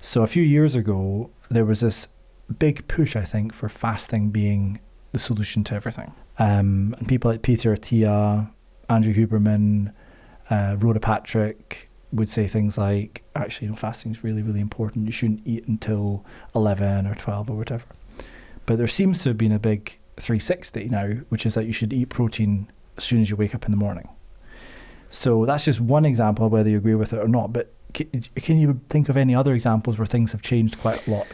So a few years ago, there was this big push, I think, for fasting being the solution to everything. And people like Peter Attia, Andrew Huberman, Rhoda Patrick would say things like, actually, fasting is really, really important. You shouldn't eat until 11 or 12 or whatever. But there seems to have been a big 360 now, which is that you should eat protein as soon as you wake up in the morning. So that's just one example of whether you agree with it or not. But can you think of any other examples where things have changed quite a lot?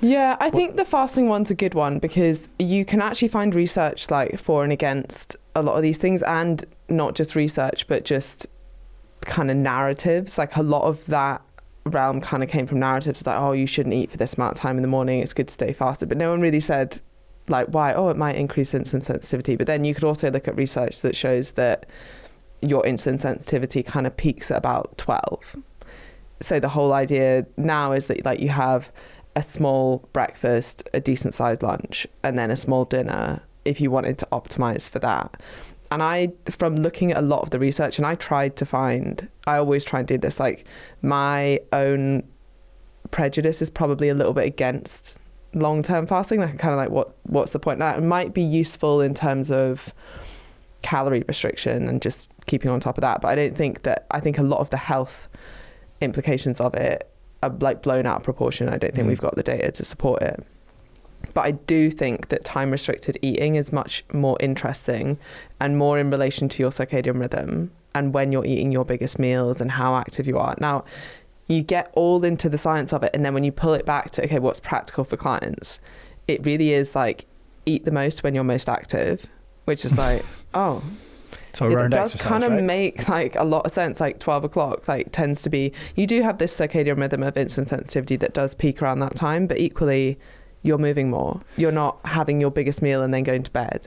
Yeah, I think the fasting one's a good one, because you can actually find research like for and against a lot of these things, and not just research, but just kind of narratives. Like a lot of that realm kind of came from narratives like, oh, you shouldn't eat for this amount of time in the morning, it's good to stay fasted. But no one really said like why. Oh, it might increase insulin sensitivity. But then you could also look at research that shows that your insulin sensitivity kind of peaks at about 12. So the whole idea now is that like you have a small breakfast, a decent sized lunch, and then a small dinner if you wanted to optimize for that. And I, from looking at a lot of the research, and I always try and do this, like my own prejudice is probably a little bit against long-term fasting. Like kind of like what's the point? Now it might be useful in terms of calorie restriction and just keeping on top of that, but I think a lot of the health implications of it are like blown out of proportion. I don't think we've got the data to support it. But I do think that time restricted eating is much more interesting and more in relation to your circadian rhythm and when you're eating your biggest meals and how active you are. Now, you get all into the science of it, and then when you pull it back to, okay, what's practical for clients, it really is like eat the most when you're most active, which is like, oh, so it does kind of make like a lot of sense. Like 12 o'clock like tends to be, you do have this circadian rhythm of insulin sensitivity that does peak around that time, but equally you're moving more. You're not having your biggest meal and then going to bed.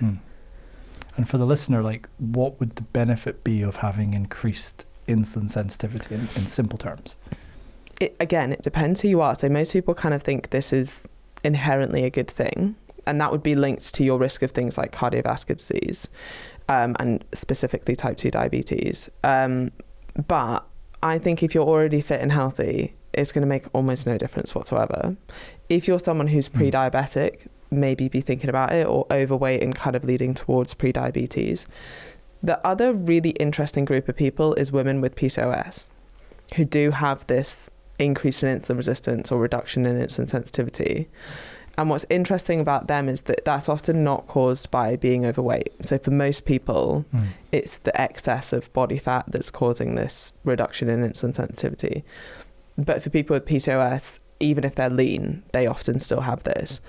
And for the listener, like what would the benefit be of having increased insulin sensitivity in simple terms? It depends who you are. So most people kind of think this is inherently a good thing, and that would be linked to your risk of things like cardiovascular disease, and specifically type 2 diabetes. But I think if you're already fit and healthy, it's going to make almost no difference whatsoever. If you're someone who's pre-diabetic, maybe be thinking about it, or overweight and kind of leading towards pre-diabetes. The other really interesting group of people is women with PCOS, who do have this increase in insulin resistance or reduction in insulin sensitivity. And what's interesting about them is that that's often not caused by being overweight. So for most people, it's the excess of body fat that's causing this reduction in insulin sensitivity. But for people with PCOS, even if they're lean, they often still have this.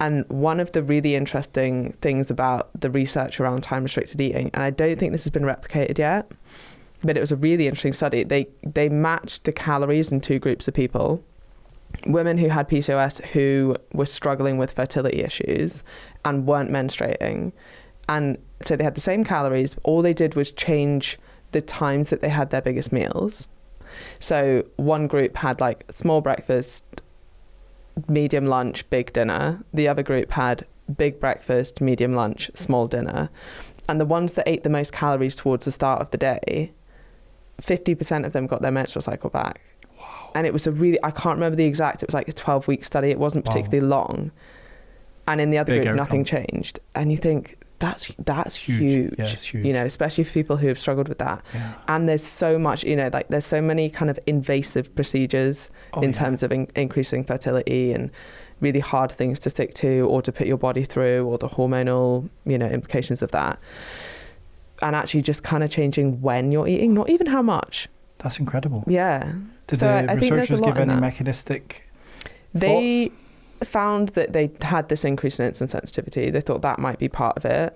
And one of the really interesting things about the research around time-restricted eating, and I don't think this has been replicated yet, but it was a really interesting study. They matched the calories in two groups of people. Women who had PCOS who were struggling with fertility issues and weren't menstruating. And so they had the same calories. All they did was change the times that they had their biggest meals. So one group had like small breakfast, medium lunch, big dinner. The other group had big breakfast, medium lunch, small dinner. And the ones that ate the most calories towards the start of the day, 50% of them got their menstrual cycle back. Wow. And it was I can't remember the exact, it was like a 12-week study. It wasn't particularly long. And in the other group, nothing changed. And you think, that's huge. Yeah, it's huge. You know, especially for people who have struggled with that. Yeah. And there's so much, you know, like there's so many kind of invasive procedures in terms of increasing fertility and really hard things to stick to or to put your body through, or the hormonal, you know, implications of that. And actually just kind of changing when you're eating, not even how much. That's incredible. Yeah. Did so the researchers give any mechanistic They thoughts? found that they had this increase in insulin sensitivity. They thought that might be part of it.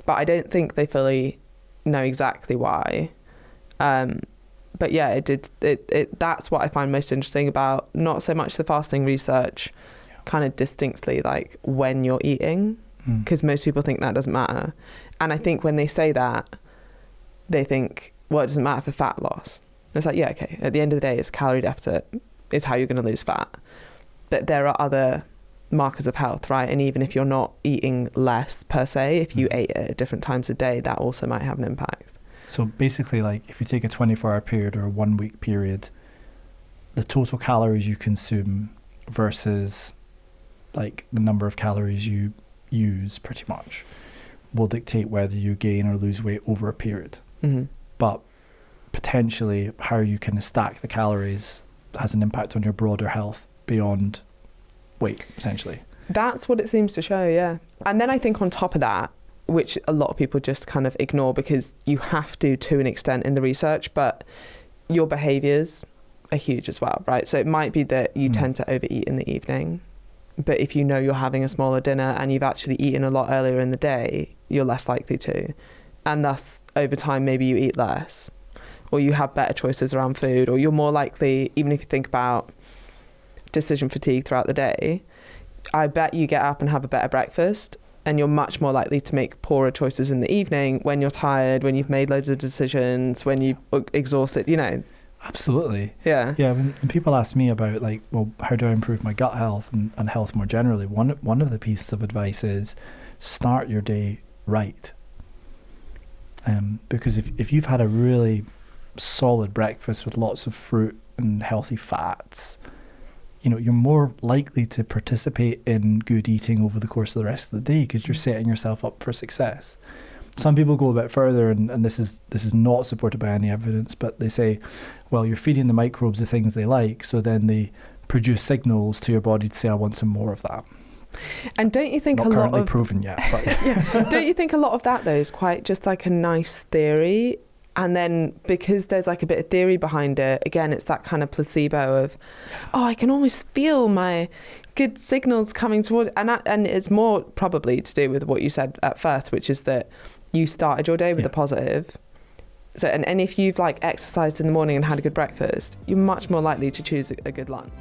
But I don't think they fully know exactly why. But yeah, it that's what I find most interesting about not so much the fasting research, kind of distinctly like when you're eating, because most people think that doesn't matter. And I think when they say that, they think, well, it doesn't matter for fat loss. It's like, yeah, okay, at the end of the day, it's calorie deficit is how you're going to lose fat. But there are other markers of health, right? And even if you're not eating less per se, if you ate at different times of day, that also might have an impact. So basically, like if you take a 24-hour period or a 1 week period, the total calories you consume versus like the number of calories you use pretty much will dictate whether you gain or lose weight over a period. Mm-hmm. But potentially how you kind of stack the calories has an impact on your broader health beyond weight, essentially. That's what it seems to show, yeah. And then I think on top of that, which a lot of people just kind of ignore because you have to an extent in the research, but your behaviours are huge as well, right? So it might be that you tend to overeat in the evening, but if you know you're having a smaller dinner and you've actually eaten a lot earlier in the day, you're less likely to. And thus, over time, maybe you eat less, or you have better choices around food, or you're more likely, even if you think about decision fatigue throughout the day, I bet you get up and have a better breakfast, and you're much more likely to make poorer choices in the evening when you're tired, when you've made loads of decisions, when you're exhausted, you know. Absolutely. Yeah. Yeah. When people ask me about like, well, how do I improve my gut health and health more generally? One of the pieces of advice is start your day right. Because if you've had a really solid breakfast with lots of fruit and healthy fats, you know, you're more likely to participate in good eating over the course of the rest of the day because you're setting yourself up for success. Some people go a bit further, and this is not supported by any evidence, but they say, well, you're feeding the microbes the things they like, so then they produce signals to your body to say, I want some more of that. And don't you think not a lot currently of proven yet, but yeah, don't you think a lot of that though is quite just like a nice theory? And then because there's like a bit of theory behind it, again, it's that kind of placebo of, oh, I can almost feel my good signals coming towards, and it's more probably to do with what you said at first, which is that you started your day with a positive. So, and if you've like exercised in the morning and had a good breakfast, you're much more likely to choose a good lunch.